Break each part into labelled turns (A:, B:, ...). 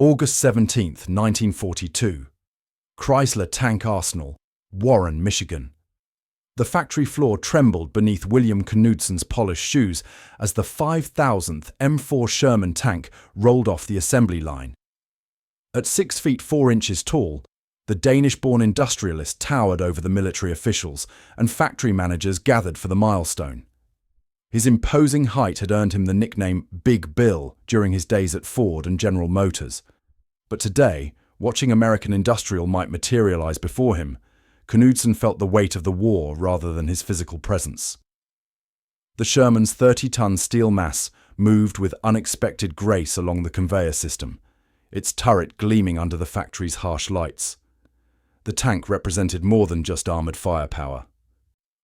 A: August 17, 1942. Chrysler Tank Arsenal, Warren, Michigan. The factory floor trembled beneath William Knudsen's polished shoes as the 5,000th M4 Sherman tank rolled off the assembly line. At 6 feet 4 inches tall, the Danish-born industrialist towered over the military officials, and factory managers gathered for the milestone. His imposing height had earned him the nickname Big Bill during his days at Ford and General Motors. But today, watching American industrial might materialize before him, Knudsen felt the weight of the war rather than his physical presence. The Sherman's 30-ton steel mass moved with unexpected grace along the conveyor system, its turret gleaming under the factory's harsh lights. The tank represented more than just armored firepower.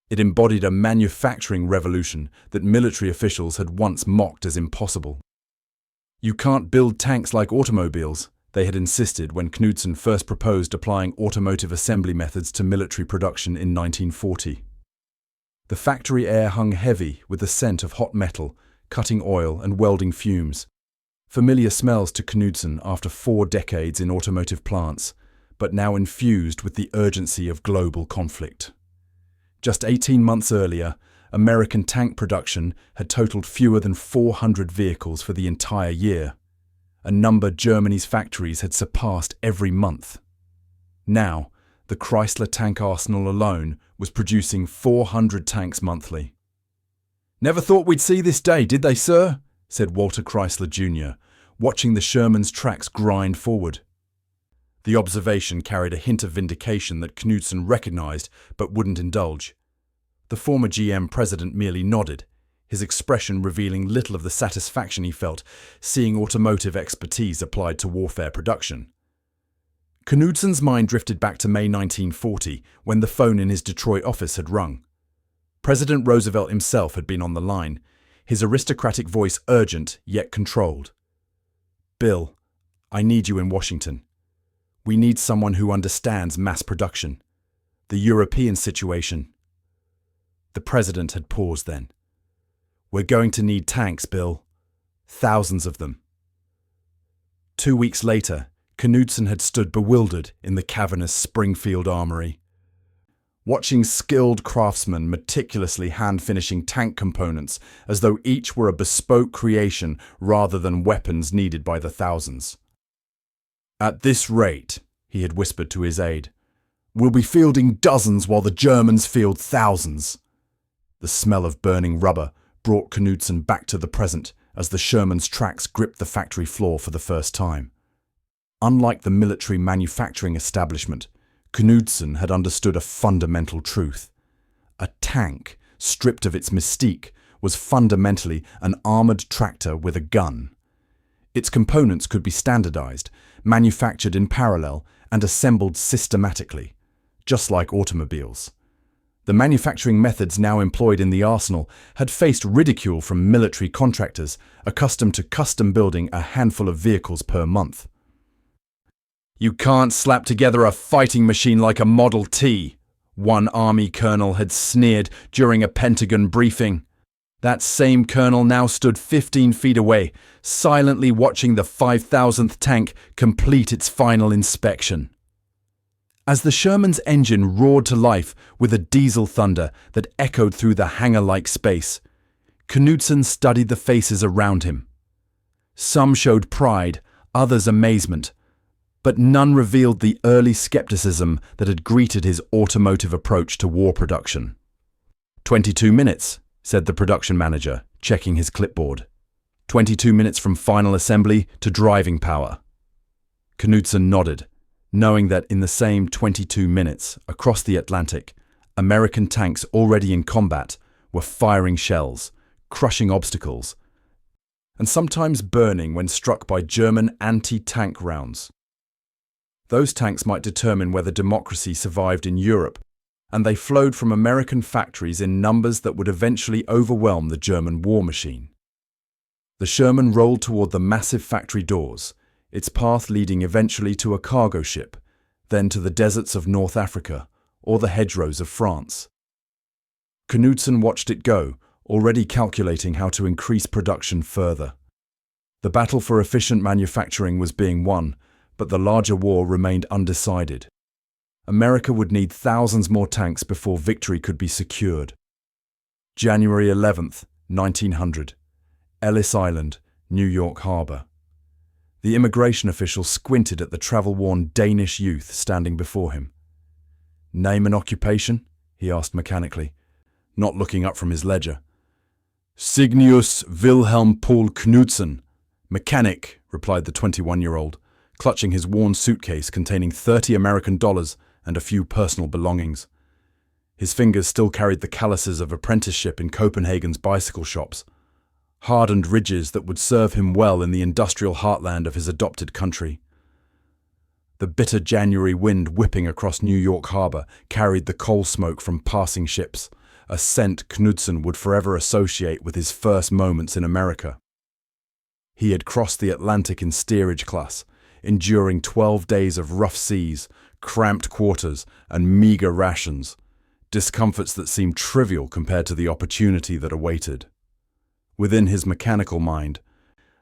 A: It embodied a manufacturing revolution that military officials had once mocked as impossible. "You can't build tanks like automobiles," they had insisted when Knudsen first proposed applying automotive assembly methods to military production in 1940. The factory air hung heavy with the scent of hot metal, cutting oil and welding fumes. Familiar smells to Knudsen after 4 decades in automotive plants, but now infused with the urgency of global conflict. Just 18 months earlier, American tank production had totaled fewer than 400 vehicles for the entire year, a number Germany's factories had surpassed every month. Now, the Chrysler tank arsenal alone was producing 400 tanks monthly. "Never thought we'd see this day, did they, sir?" said Walter Chrysler Jr., watching the Sherman's tracks grind forward. The observation carried a hint of vindication that Knudsen recognized but wouldn't indulge. The former GM president merely nodded, his expression revealing little of the satisfaction he felt seeing automotive expertise applied to warfare production. Knudsen's mind drifted back to May 1940, when the phone in his Detroit office had rung. President Roosevelt himself had been on the line, his aristocratic voice urgent yet controlled. "Bill, I need you in Washington. We need someone who understands mass production. The European situation." The president had paused then. "We're going to need tanks, Bill. Thousands of them." 2 weeks later, Knudsen had stood bewildered in the cavernous Springfield armory. Watching skilled craftsmen meticulously hand-finishing tank components as though each were a bespoke creation rather than weapons needed by the thousands. "At this rate," he had whispered to his aide, "we'll be fielding dozens while the Germans field thousands." The smell of burning rubber brought Knudsen back to the present as the Sherman's tracks gripped the factory floor for the first time. Unlike the military manufacturing establishment, Knudsen had understood a fundamental truth. A tank, stripped of its mystique, was fundamentally an armored tractor with a gun. Its components could be standardized, manufactured in parallel, and assembled systematically, just like automobiles. The manufacturing methods now employed in the arsenal had faced ridicule from military contractors accustomed to custom building a handful of vehicles per month. "You can't slap together a fighting machine like a Model T," one Army colonel had sneered during a Pentagon briefing. That same colonel now stood 15 feet away, silently watching the 5,000th tank complete its final inspection. As the Sherman's engine roared to life with a diesel thunder that echoed through the hangar-like space, Knudsen studied the faces around him. Some showed pride, others amazement, but none revealed the early skepticism that had greeted his automotive approach to war production. 22 minutes, said the production manager, checking his clipboard. 22 minutes from final assembly to driving power. Knudsen nodded, knowing that in the same 22 minutes, across the Atlantic, American tanks already in combat were firing shells, crushing obstacles, and sometimes burning when struck by German anti-tank rounds. Those tanks might determine whether democracy survived in Europe, and they flowed from American factories in numbers that would eventually overwhelm the German war machine. The Sherman rolled toward the massive factory doors, its path leading eventually to a cargo ship, then to the deserts of North Africa or the hedgerows of France. Knudsen watched it go, already calculating how to increase production further. The battle for efficient manufacturing was being won, but the larger war remained undecided. America would need thousands more tanks before victory could be secured. January 11th, 1900. Ellis Island, New York Harbor. The immigration official squinted at the travel-worn Danish youth standing before him. "Name and occupation?" he asked mechanically, not looking up from his ledger. "Signius Wilhelm Paul Knudsen, mechanic," replied the 21-year-old, clutching his worn suitcase containing $30 American and a few personal belongings. His fingers still carried the calluses of apprenticeship in Copenhagen's bicycle shops, hardened ridges that would serve him well in the industrial heartland of his adopted country. The bitter January wind whipping across New York Harbor carried the coal smoke from passing ships, a scent Knudsen would forever associate with his first moments in America. He had crossed the Atlantic in steerage class, enduring 12 days of rough seas, cramped quarters, and meager rations, discomforts that seemed trivial compared to the opportunity that awaited. Within his mechanical mind,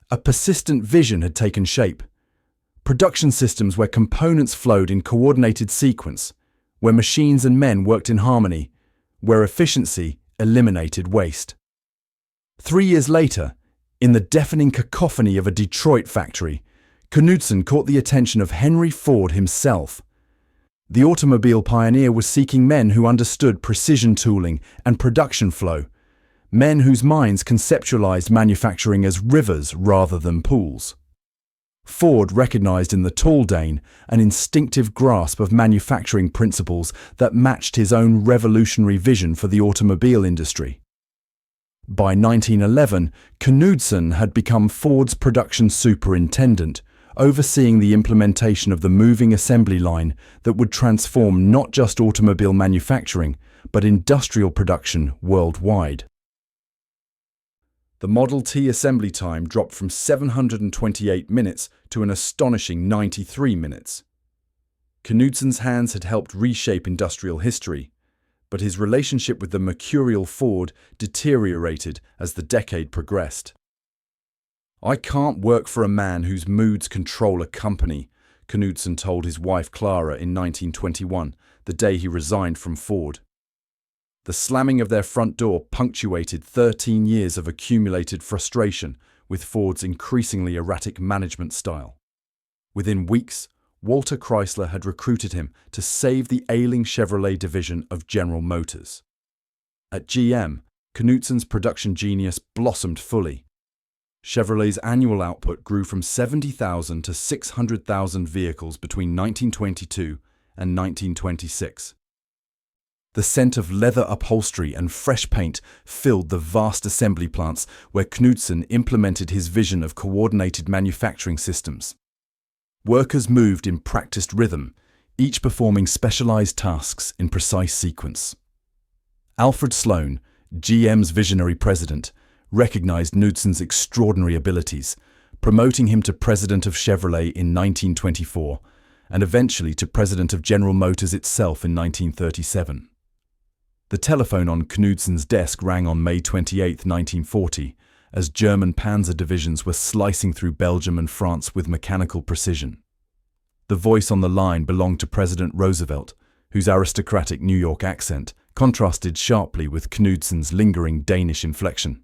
A: a persistent vision had taken shape. Production systems where components flowed in coordinated sequence, where machines and men worked in harmony, where efficiency eliminated waste. 3 years later, in the deafening cacophony of a Detroit factory, Knudsen caught the attention of Henry Ford himself. The automobile pioneer was seeking men who understood precision tooling and production flow, men whose minds conceptualized manufacturing as rivers rather than pools. Ford recognized in the tall Dane an instinctive grasp of manufacturing principles that matched his own revolutionary vision for the automobile industry. By 1911, Knudsen had become Ford's production superintendent, overseeing the implementation of the moving assembly line that would transform not just automobile manufacturing, but industrial production worldwide. The Model T assembly time dropped from 728 minutes to an astonishing 93 minutes. Knudsen's hands had helped reshape industrial history, but his relationship with the mercurial Ford deteriorated as the decade progressed. "I can't work for a man whose moods control a company," Knudsen told his wife Clara in 1921, the day he resigned from Ford. The slamming of their front door punctuated 13 years of accumulated frustration with Ford's increasingly erratic management style. Within weeks, Walter Chrysler had recruited him to save the ailing Chevrolet division of General Motors. At GM, Knudsen's production genius blossomed fully. Chevrolet's annual output grew from 70,000 to 600,000 vehicles between 1922 and 1926. The scent of leather upholstery and fresh paint filled the vast assembly plants where Knudsen implemented his vision of coordinated manufacturing systems. Workers moved in practiced rhythm, each performing specialized tasks in precise sequence. Alfred Sloan, GM's visionary president, recognized Knudsen's extraordinary abilities, promoting him to president of Chevrolet in 1924 and eventually to president of General Motors itself in 1937. The telephone on Knudsen's desk rang on May 28, 1940, as German panzer divisions were slicing through Belgium and France with mechanical precision. The voice on the line belonged to President Roosevelt, whose aristocratic New York accent contrasted sharply with Knudsen's lingering Danish inflection.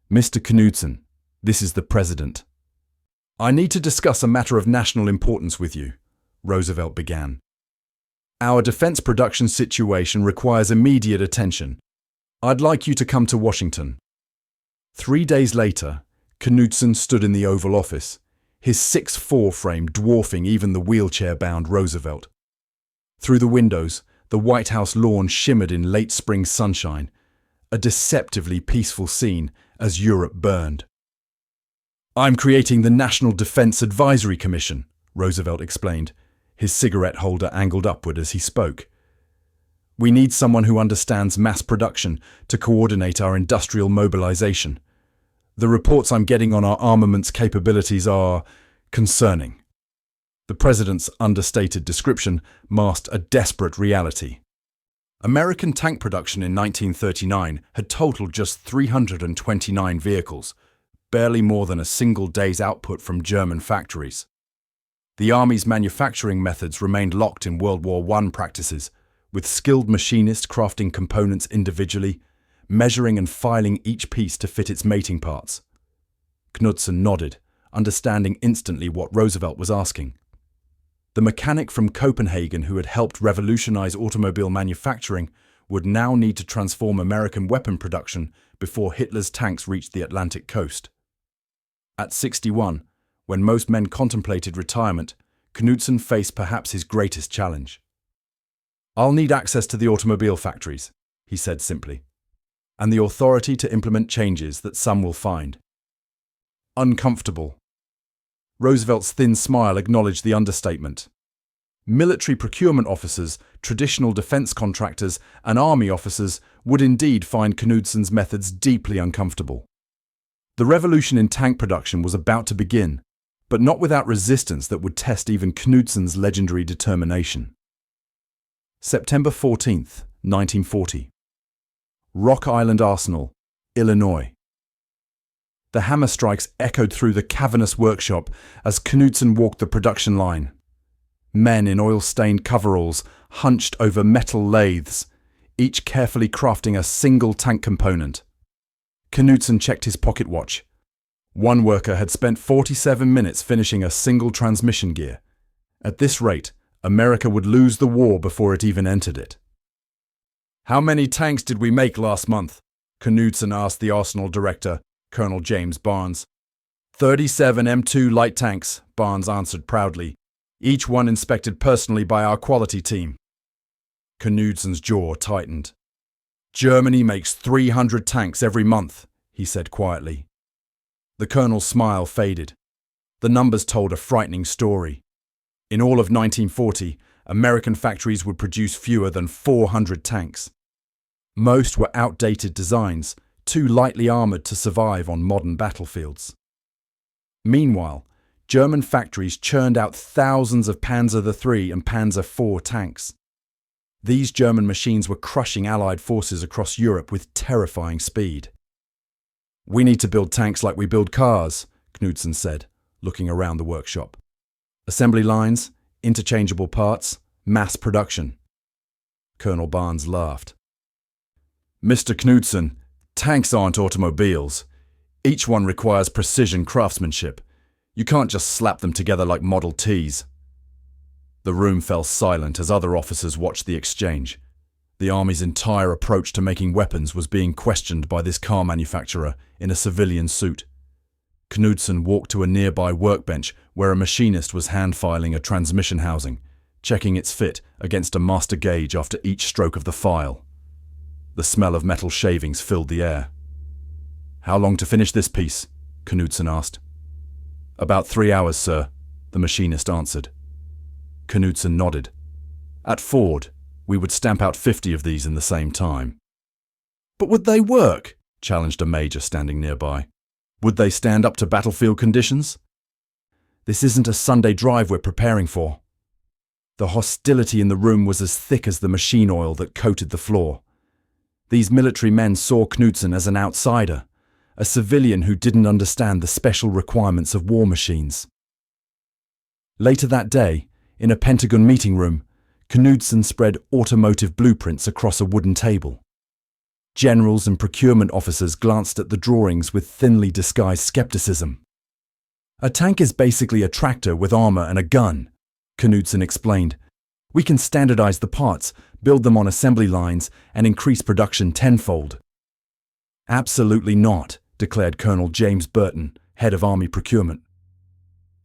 A: "Mr. Knudsen, this is the President." "I need to discuss a matter of national importance with you," Roosevelt began. "Our defense production situation requires immediate attention. I'd like you to come to Washington." 3 days later, Knudsen stood in the Oval Office, his 6'4" frame dwarfing even the wheelchair-bound Roosevelt. Through the windows, the White House lawn shimmered in late spring sunshine, a deceptively peaceful scene as Europe burned. "I'm creating the National Defense Advisory Commission," Roosevelt explained, his cigarette holder angled upward as he spoke. "We need someone who understands mass production to coordinate our industrial mobilization. The reports I'm getting on our armaments capabilities are concerning." The president's understated description masked a desperate reality. American tank production in 1939 had totaled just 329 vehicles, barely more than a single day's output from German factories. The Army's manufacturing methods remained locked in World War I practices, with skilled machinists crafting components individually, measuring and filing each piece to fit its mating parts. Knudsen nodded, understanding instantly what Roosevelt was asking. The mechanic from Copenhagen who had helped revolutionize automobile manufacturing would now need to transform American weapon production before Hitler's tanks reached the Atlantic coast. At 61, when most men contemplated retirement, Knudsen faced perhaps his greatest challenge. "I'll need access to the automobile factories," he said simply, "and the authority to implement changes that some will find uncomfortable." Roosevelt's thin smile acknowledged the understatement. Military procurement officers, traditional defense contractors, and army officers would indeed find Knudsen's methods deeply uncomfortable. The revolution in tank production was about to begin, but not without resistance that would test even Knudsen's legendary determination. September 14th, 1940. Rock Island Arsenal, Illinois. The hammer strikes echoed through the cavernous workshop as Knudsen walked the production line. Men in oil-stained coveralls hunched over metal lathes, each carefully crafting a single tank component. Knudsen checked his pocket watch. One worker had spent 47 minutes finishing a single transmission gear. At this rate, America would lose the war before it even entered it. "How many tanks did we make last month?" Knudsen asked the Arsenal director, Colonel James Barnes. 37 M2 light tanks, Barnes answered proudly, each one inspected personally by our quality team. Knudsen's jaw tightened. "Germany makes 300 tanks every month," he said quietly. The colonel's smile faded. The numbers told a frightening story. In all of 1940, American factories would produce fewer than 400 tanks. Most were outdated designs, too lightly armoured to survive on modern battlefields. Meanwhile, German factories churned out thousands of Panzer III and Panzer IV tanks. These German machines were crushing Allied forces across Europe with terrifying speed. "We need to build tanks like we build cars," Knudsen said, looking around the workshop. "Assembly lines, interchangeable parts, mass production." Colonel Barnes laughed. "Mr. Knudsen, tanks aren't automobiles. Each one requires precision craftsmanship. You can't just slap them together like Model Ts." The room fell silent as other officers watched the exchange. The Army's entire approach to making weapons was being questioned by this car manufacturer in a civilian suit. Knudsen walked to a nearby workbench where a machinist was hand-filing a transmission housing, checking its fit against a master gauge after each stroke of the file. The smell of metal shavings filled the air. "How long to finish this piece?" Knudsen asked. "About 3 hours, sir," the machinist answered. Knudsen nodded. "At Ford, we would stamp out 50 of these in the same time." "But would they work?" challenged a major standing nearby. "Would they stand up to battlefield conditions?" "This isn't a Sunday drive we're preparing for." The hostility in the room was as thick as the machine oil that coated the floor. These military men saw Knudsen as an outsider, a civilian who didn't understand the special requirements of war machines. Later that day, in a Pentagon meeting room, Knudsen spread automotive blueprints across a wooden table. Generals and procurement officers glanced at the drawings with thinly disguised skepticism. "A tank is basically a tractor with armor and a gun," Knudsen explained. "We can standardize the parts, build them on assembly lines, and increase production tenfold." "Absolutely not," declared Colonel James Burton, head of Army procurement.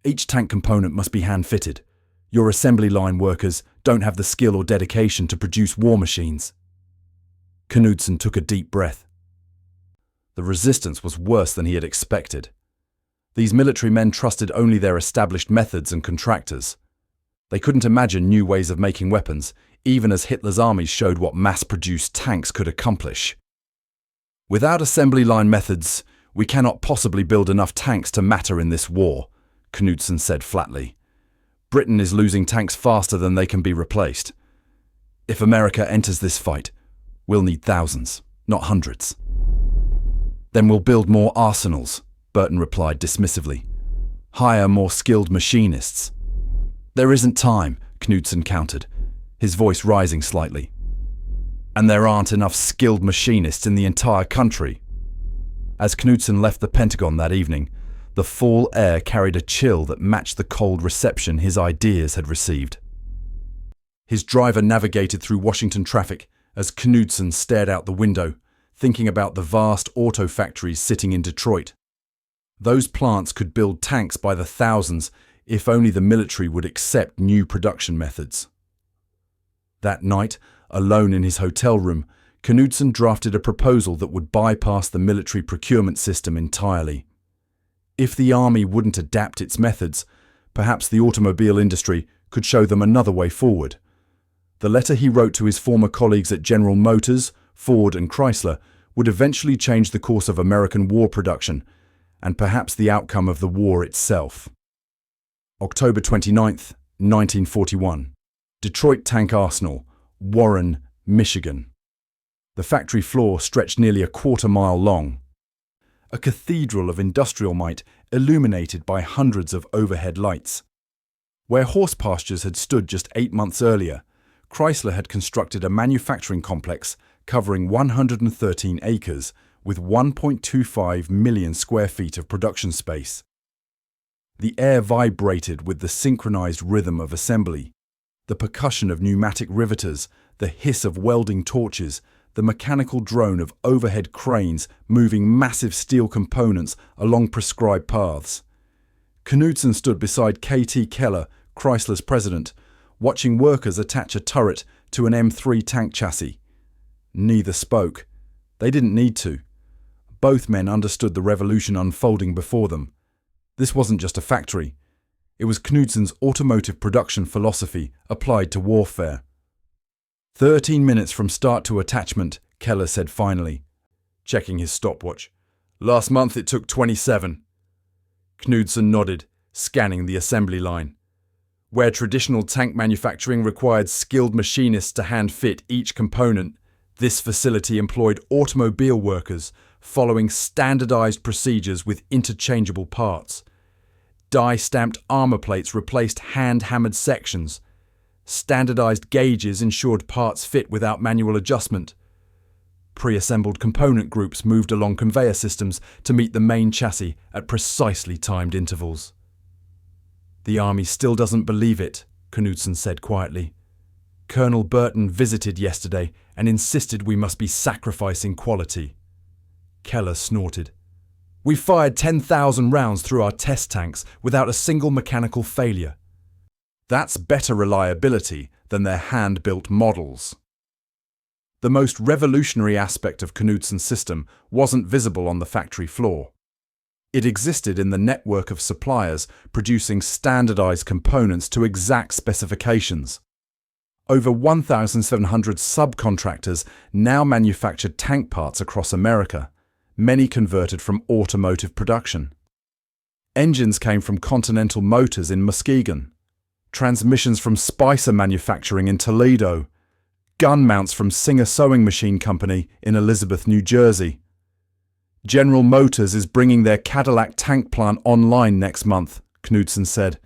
A: "Each tank component must be hand-fitted. Your assembly line workers don't have the skill or dedication to produce war machines." Knudsen took a deep breath. The resistance was worse than he had expected. These military men trusted only their established methods and contractors. They couldn't imagine new ways of making weapons, even as Hitler's armies showed what mass-produced tanks could accomplish. "Without assembly line methods, we cannot possibly build enough tanks to matter in this war," Knudsen said flatly. "Britain is losing tanks faster than they can be replaced. If America enters this fight, we'll need thousands, not hundreds. Then we'll build more arsenals," Burton replied dismissively. Hire more skilled machinists. There isn't time, Knudsen countered, his voice rising slightly. And there aren't enough skilled machinists in the entire country. As Knudsen left the Pentagon that evening, the fall air carried a chill that matched the cold reception his ideas had received. His driver navigated through Washington traffic as Knudsen stared out the window, thinking about the vast auto factories sitting in Detroit. Those plants could build tanks by the thousands if only the military would accept new production methods. That night, alone in his hotel room, Knudsen drafted a proposal that would bypass the military procurement system entirely. If the army wouldn't adapt its methods, perhaps the automobile industry could show them another way forward. The letter he wrote to his former colleagues at General Motors, Ford and Chrysler would eventually change the course of American war production, and perhaps the outcome of the war itself. October 29th, 1941. Detroit Tank Arsenal, Warren, Michigan. The factory floor stretched nearly a quarter-mile long. A cathedral of industrial might illuminated by hundreds of overhead lights. Where horse pastures had stood just 8 months earlier, Chrysler had constructed a manufacturing complex covering 113 acres with 1.25 million square feet of production space. The air vibrated with the synchronized rhythm of assembly, the percussion of pneumatic riveters, the hiss of welding torches, the mechanical drone of overhead cranes moving massive steel components along prescribed paths. Knudsen stood beside K.T. Keller, Chrysler's president, watching workers attach a turret to an M3 tank chassis. Neither spoke. They didn't need to. Both men understood the revolution unfolding before them. This wasn't just a factory. It was Knudsen's automotive production philosophy applied to warfare. 13 minutes from start to attachment, Keller said finally, checking his stopwatch. Last month it took 27. Knudsen nodded, scanning the assembly line. Where traditional tank manufacturing required skilled machinists to hand-fit each component, this facility employed automobile workers following standardized procedures with interchangeable parts. Die-stamped armor plates replaced hand-hammered sections. Standardized gauges ensured parts fit without manual adjustment. Pre-assembled component groups moved along conveyor systems to meet the main chassis at precisely timed intervals. The army still doesn't believe it, Knudsen said quietly. Colonel Burton visited yesterday and insisted we must be sacrificing quality. Keller snorted. We fired 10,000 rounds through our test tanks without a single mechanical failure. That's better reliability than their hand-built models. The most revolutionary aspect of Knudsen's system wasn't visible on the factory floor. It existed in the network of suppliers producing standardized components to exact specifications. Over 1,700 subcontractors now manufactured tank parts across America, many converted from automotive production. Engines came from Continental Motors in Muskegon, transmissions from Spicer Manufacturing in Toledo, gun mounts from Singer Sewing Machine Company in Elizabeth, New Jersey. General Motors is bringing their Cadillac tank plant online next month, Knudsen said.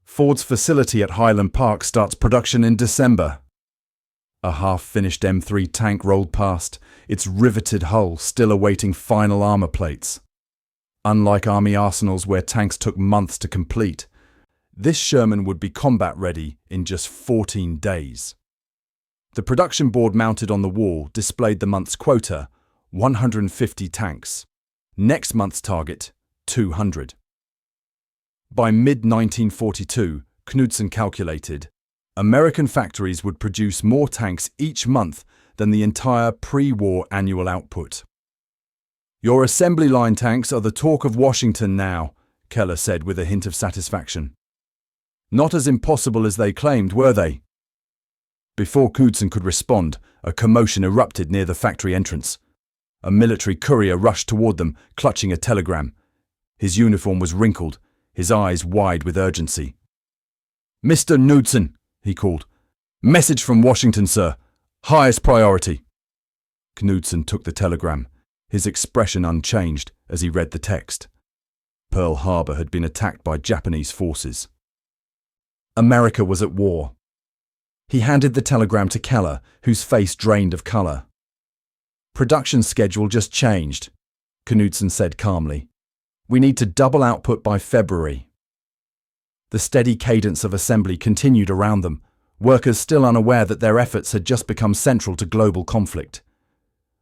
A: Ford's facility at Highland Park starts production in December. A half-finished M3 tank rolled past, its riveted hull still awaiting final armor plates. Unlike army arsenals where tanks took months to complete, this Sherman would be combat-ready in just 14 days. The production board mounted on the wall displayed the month's quota, 150 tanks. Next month's target, 200. By mid-1942, Knudsen calculated, American factories would produce more tanks each month than the entire pre-war annual output. Your assembly line tanks are the talk of Washington now, Keller said with a hint of satisfaction. Not as impossible as they claimed, were they? Before Knudsen could respond, a commotion erupted near the factory entrance. A military courier rushed toward them, clutching a telegram. His uniform was wrinkled, his eyes wide with urgency. Mr. Knudsen, he called. Message from Washington, sir. Highest priority. Knudsen took the telegram, his expression unchanged as he read the text. Pearl Harbor had been attacked by Japanese forces. America was at war. He handed the telegram to Keller, whose face drained of color. "Production schedule just changed," Knudsen said calmly. "We need to double output by February." The steady cadence of assembly continued around them, workers still unaware that their efforts had just become central to global conflict.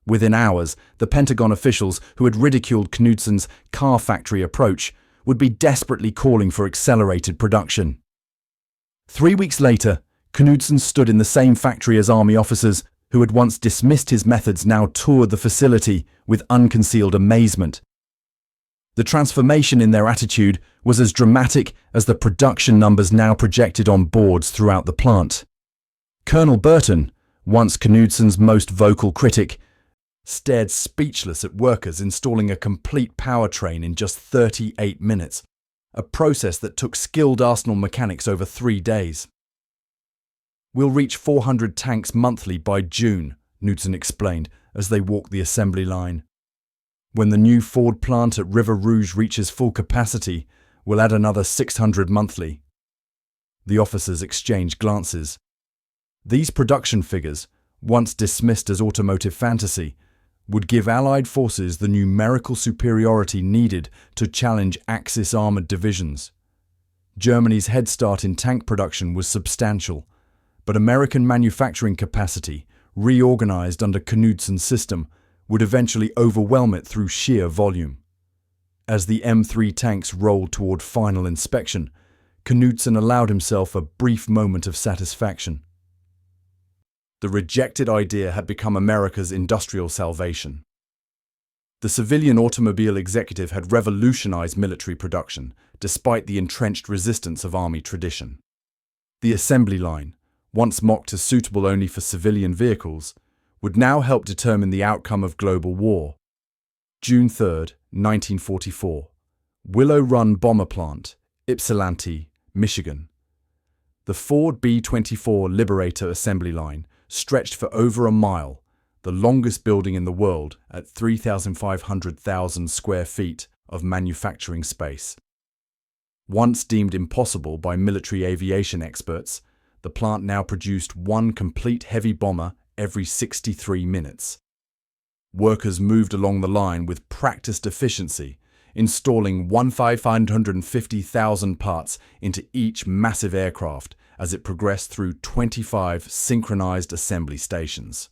A: Within hours, the Pentagon officials who had ridiculed Knudsen's car factory approach would be desperately calling for accelerated production. 3 weeks later, Knudsen stood in the same factory as army officers who had once dismissed his methods now toured the facility with unconcealed amazement. The transformation in their attitude was as dramatic as the production numbers now projected on boards throughout the plant. Colonel Burton, once Knudsen's most vocal critic, stared speechless at workers installing a complete powertrain in just 38 minutes, a process that took skilled arsenal mechanics over 3 days. "We'll reach 400 tanks monthly by June," Knudsen explained as they walked the assembly line. "When the new Ford plant at River Rouge reaches full capacity, we'll add another 600 monthly." The officers exchanged glances. These production figures, once dismissed as automotive fantasy, would give Allied forces the numerical superiority needed to challenge Axis armored divisions. Germany's head start in tank production was substantial, but American manufacturing capacity, reorganized under Knudsen's system, would eventually overwhelm it through sheer volume. As the M3 tanks rolled toward final inspection, Knudsen allowed himself a brief moment of satisfaction. The rejected idea had become America's industrial salvation. The civilian automobile executive had revolutionized military production, despite the entrenched resistance of army tradition. The assembly line, once mocked as suitable only for civilian vehicles, would now help determine the outcome of global war. June 3, 1944. Willow Run Bomber Plant, Ypsilanti, Michigan. The Ford B-24 Liberator assembly line stretched for over a mile, the longest building in the world at 3,500,000 square feet of manufacturing space. Once deemed impossible by military aviation experts, the plant now produced one complete heavy bomber every 63 minutes. Workers moved along the line with practiced efficiency, installing 1,550,000 parts into each massive aircraft as it progressed through 25 synchronized assembly stations.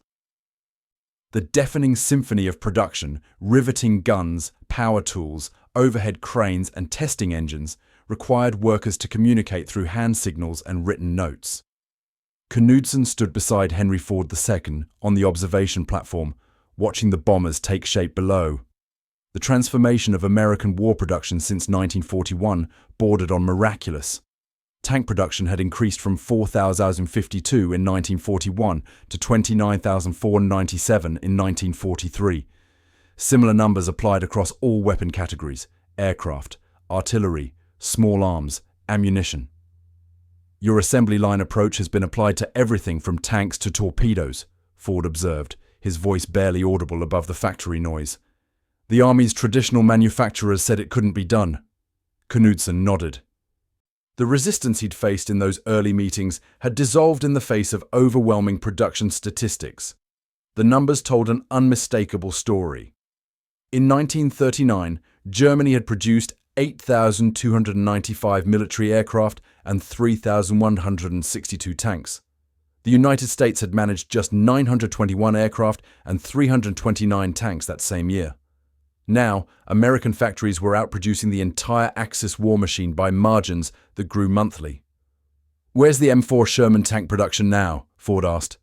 A: The deafening symphony of production, riveting guns, power tools, overhead cranes, and testing engines required workers to communicate through hand signals and written notes. Knudsen stood beside Henry Ford II on the observation platform, watching the bombers take shape below. The transformation of American war production since 1941 bordered on miraculous. Tank production had increased from 4,052 in 1941 to 29,497 in 1943. Similar numbers applied across all weapon categories: aircraft, artillery, small arms, ammunition. "Your assembly line approach has been applied to everything from tanks to torpedoes," Ford observed, his voice barely audible above the factory noise. "The Army's traditional manufacturers said it couldn't be done." Knudsen nodded. The resistance he'd faced in those early meetings had dissolved in the face of overwhelming production statistics. The numbers told an unmistakable story. In 1939, Germany had produced 8,295 military aircraft and 3,162 tanks. The United States had managed just 921 aircraft and 329 tanks that same year. Now, American factories were outproducing the entire Axis war machine by margins that grew monthly. "Where's the M4 Sherman tank production now?" Ford asked.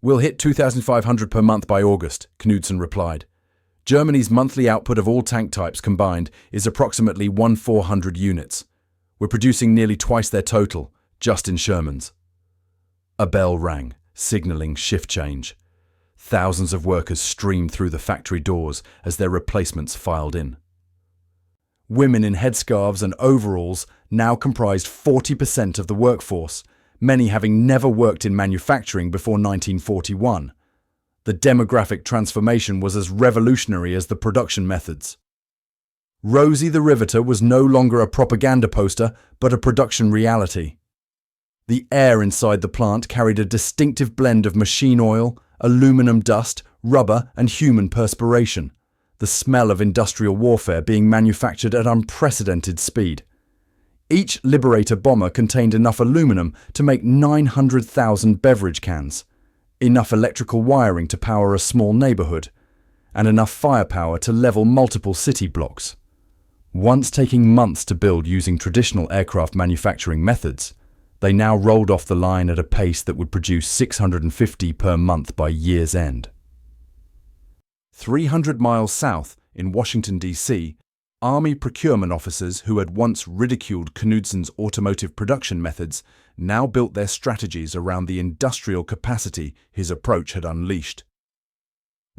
A: "We'll hit 2,500 per month by August," Knudsen replied. "Germany's monthly output of all tank types combined is approximately 1,400 units. We're producing nearly twice their total, just in Shermans." A bell rang, signaling shift change. Thousands of workers streamed through the factory doors as their replacements filed in. Women in headscarves and overalls now comprised 40% of the workforce, many having never worked in manufacturing before 1941. The demographic transformation was as revolutionary as the production methods. Rosie the Riveter was no longer a propaganda poster, but a production reality. The air inside the plant carried a distinctive blend of machine oil, aluminum dust, rubber, and human perspiration, the smell of industrial warfare being manufactured at unprecedented speed. Each Liberator bomber contained enough aluminum to make 900,000 beverage cans, enough electrical wiring to power a small neighborhood, and enough firepower to level multiple city blocks. Once taking months to build using traditional aircraft manufacturing methods, they now rolled off the line at a pace that would produce 650 per month by year's end. 300 miles south, in Washington, D.C., Army procurement officers who had once ridiculed Knudsen's automotive production methods now built their strategies around the industrial capacity his approach had unleashed.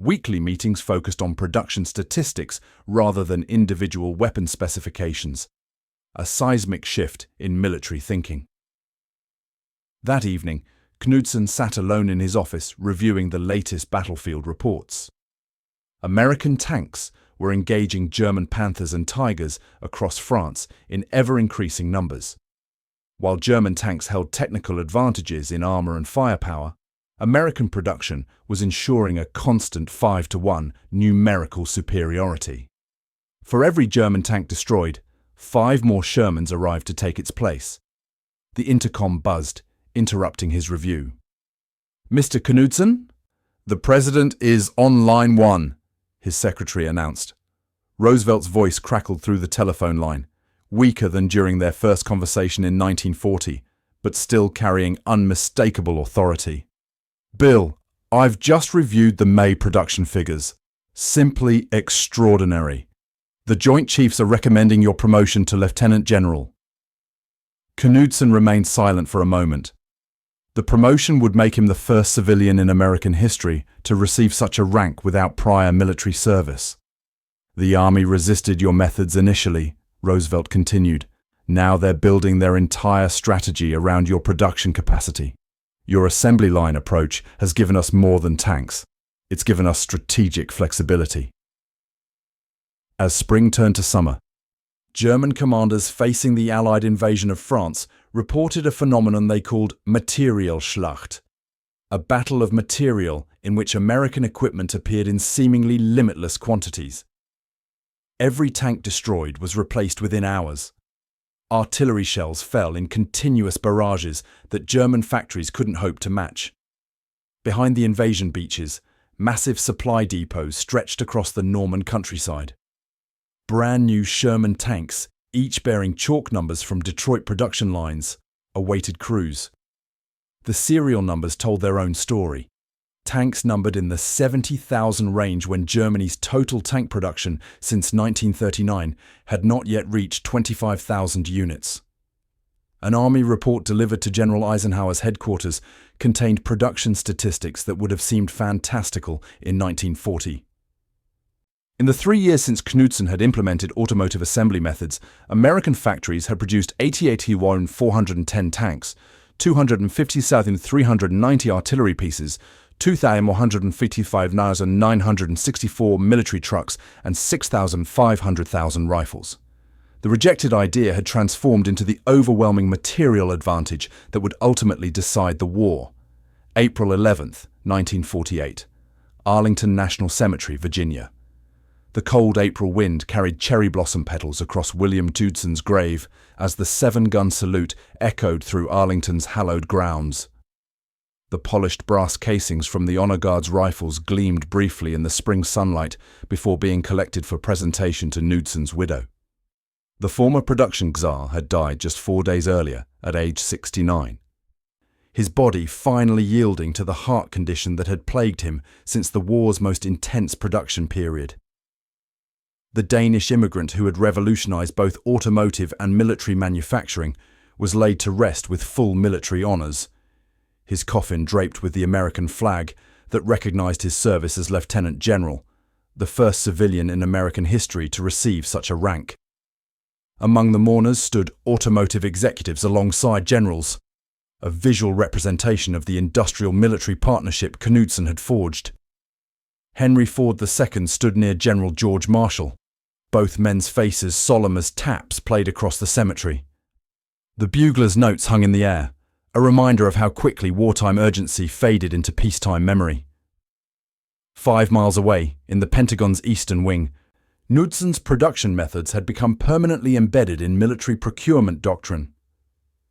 A: Weekly meetings focused on production statistics rather than individual weapon specifications, a seismic shift in military thinking. That evening, Knudsen sat alone in his office reviewing the latest battlefield reports. American tanks were engaging German Panthers and Tigers across France in ever-increasing numbers. While German tanks held technical advantages in armor and firepower, American production was ensuring a constant 5-to-1 numerical superiority. For every German tank destroyed, 5 more Shermans arrived to take its place. The intercom buzzed, interrupting his review. "Mr. Knudsen? The President is on line 1, his secretary announced. Roosevelt's voice crackled through the telephone line, weaker than during their first conversation in 1940, but still carrying unmistakable authority. "Bill, I've just reviewed the May production figures. Simply extraordinary. The Joint Chiefs are recommending your promotion to Lieutenant General." Knudsen remained silent for a moment. The promotion would make him the first civilian in American history to receive such a rank without prior military service. "The Army resisted your methods initially," Roosevelt continued. "Now they're building their entire strategy around your production capacity. Your assembly line approach has given us more than tanks. It's given us strategic flexibility." As spring turned to summer, German commanders facing the Allied invasion of France reported a phenomenon they called Materialschlacht, a battle of material in which American equipment appeared in seemingly limitless quantities. Every tank destroyed was replaced within hours. Artillery shells fell in continuous barrages that German factories couldn't hope to match. Behind the invasion beaches, massive supply depots stretched across the Norman countryside. Brand new Sherman tanks, each bearing chalk numbers from Detroit production lines, awaited crews. The serial numbers told their own story. Tanks numbered in the 70,000 range when Germany's total tank production since 1939 had not yet reached 25,000 units. An army report delivered to General Eisenhower's headquarters contained production statistics that would have seemed fantastical in 1940. In the 3 years since Knudsen had implemented automotive assembly methods, American factories had produced 88,410 tanks, 250,390 artillery pieces, 2,155,964 military trucks, and 6,500 rifles. The rejected idea had transformed into the overwhelming material advantage that would ultimately decide the war. April 11th, 1948. Arlington National Cemetery, Virginia. The cold April wind carried cherry blossom petals across William Knudsen's grave as the 7-gun salute echoed through Arlington's hallowed grounds. The polished brass casings from the Honor Guard's rifles gleamed briefly in the spring sunlight before being collected for presentation to Knudsen's widow. The former production czar had died just 4 days earlier, at age 69. His body finally yielding to the heart condition that had plagued him since the war's most intense production period. The Danish immigrant who had revolutionized both automotive and military manufacturing was laid to rest with full military honors, his coffin draped with the American flag that recognized his service as Lieutenant General, the first civilian in American history to receive such a rank. Among the mourners stood automotive executives alongside generals, a visual representation of the industrial-military partnership Knudsen had forged. Henry Ford II stood near General George Marshall, Both men's faces solemn as taps played across the cemetery. The bugler's notes hung in the air, a reminder of how quickly wartime urgency faded into peacetime memory. 5 miles away, in the Pentagon's eastern wing, Knudsen's production methods had become permanently embedded in military procurement doctrine.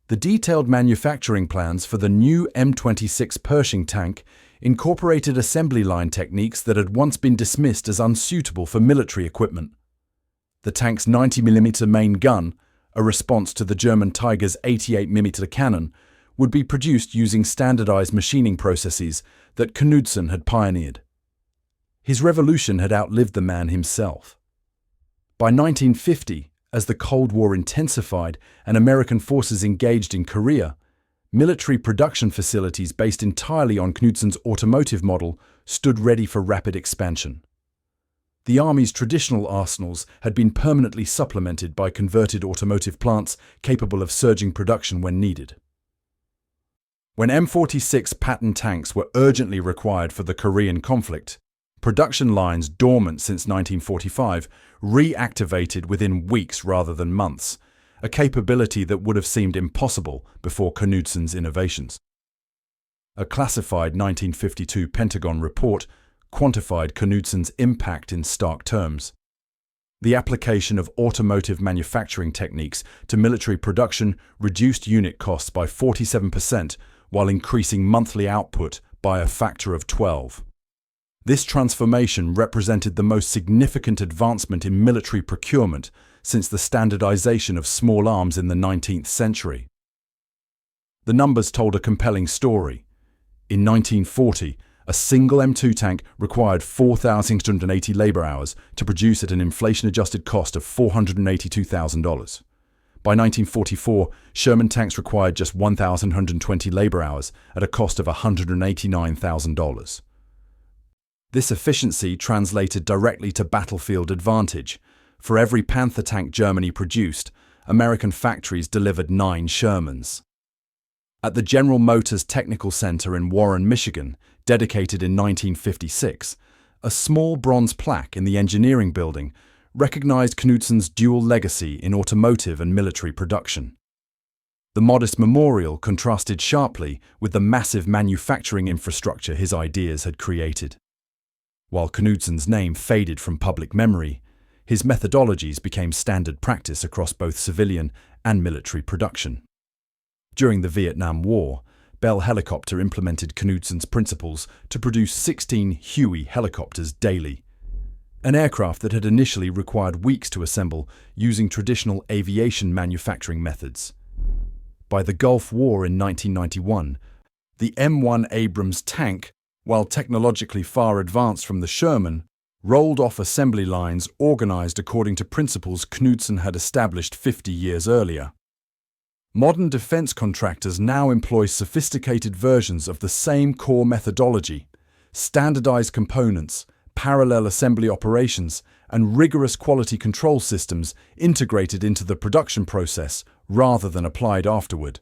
A: The detailed manufacturing plans for the new M26 Pershing tank incorporated assembly line techniques that had once been dismissed as unsuitable for military equipment. The tank's 90mm main gun, a response to the German Tiger's 88mm cannon, would be produced using standardized machining processes that Knudsen had pioneered. His revolution had outlived the man himself. By 1950, as the Cold War intensified and American forces engaged in Korea, military production facilities based entirely on Knudsen's automotive model stood ready for rapid expansion. The Army's traditional arsenals had been permanently supplemented by converted automotive plants capable of surging production when needed. When M46 Patton tanks were urgently required for the Korean conflict, production lines dormant since 1945 reactivated within weeks rather than months, a capability that would have seemed impossible before Knudsen's innovations. A classified 1952 Pentagon report quantified Knudsen's impact in stark terms. The application of automotive manufacturing techniques to military production reduced unit costs by 47% while increasing monthly output by a factor of 12. This transformation represented the most significant advancement in military procurement since the standardization of small arms in the 19th century. The numbers told a compelling story. In 1940, a single M2 tank required 4,680 labor hours to produce at an inflation-adjusted cost of $482,000. By 1944, Sherman tanks required just 1,120 labor hours at a cost of $189,000. This efficiency translated directly to battlefield advantage. For every Panther tank Germany produced, American factories delivered 9 Shermans. At the General Motors Technical Center in Warren, Michigan, dedicated in 1956, a small bronze plaque in the engineering building recognized Knudsen's dual legacy in automotive and military production. The modest memorial contrasted sharply with the massive manufacturing infrastructure his ideas had created. While Knudsen's name faded from public memory, his methodologies became standard practice across both civilian and military production. During the Vietnam War, Bell Helicopter implemented Knudsen's principles to produce 16 Huey helicopters daily, an aircraft that had initially required weeks to assemble using traditional aviation manufacturing methods. By the Gulf War in 1991, the M1 Abrams tank, while technologically far advanced from the Sherman, rolled off assembly lines organized according to principles Knudsen had established 50 years earlier. Modern defense contractors now employ sophisticated versions of the same core methodology, standardized components, parallel assembly operations, and rigorous quality control systems integrated into the production process rather than applied afterward.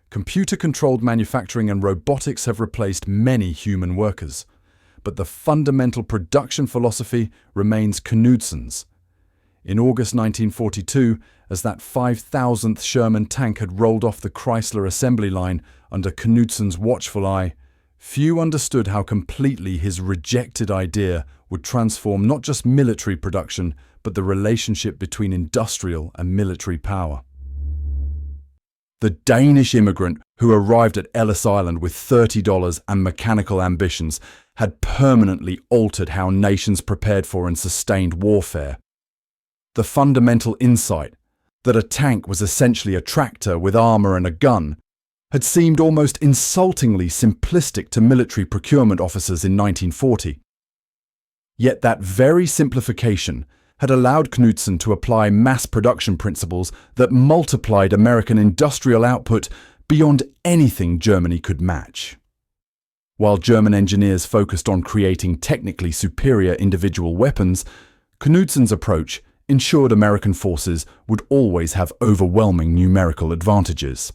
A: Computer-controlled manufacturing and robotics have replaced many human workers, but the fundamental production philosophy remains Knudsen's. In August 1942, as that 5,000th Sherman tank had rolled off the Chrysler assembly line under Knudsen's watchful eye, few understood how completely his rejected idea would transform not just military production, but the relationship between industrial and military power. The Danish immigrant who arrived at Ellis Island with $30 and mechanical ambitions had permanently altered how nations prepared for and sustained warfare. The fundamental insight that a tank was essentially a tractor with armor and a gun had seemed almost insultingly simplistic to military procurement officers in 1940. Yet that very simplification had allowed Knudsen to apply mass production principles that multiplied American industrial output beyond anything Germany could match. While German engineers focused on creating technically superior individual weapons, Knudsen's approach ensured American forces would always have overwhelming numerical advantages.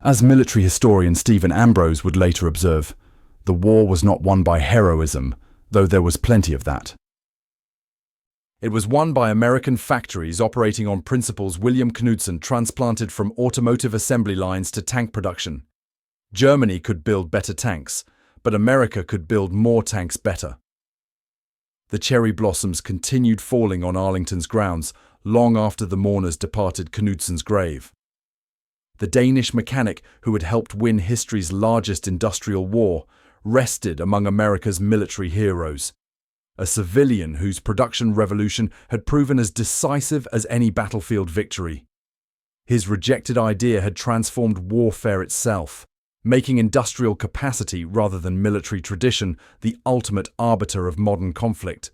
A: As military historian Stephen Ambrose would later observe, the war was not won by heroism, though there was plenty of that. It was won by American factories operating on principles William Knudsen transplanted from automotive assembly lines to tank production. Germany could build better tanks, but America could build more tanks better. The cherry blossoms continued falling on Arlington's grounds long after the mourners departed Knudsen's grave. The Danish mechanic who had helped win history's largest industrial war rested among America's military heroes. A civilian whose production revolution had proven as decisive as any battlefield victory. His rejected idea had transformed warfare itself, making industrial capacity rather than military tradition the ultimate arbiter of modern conflict.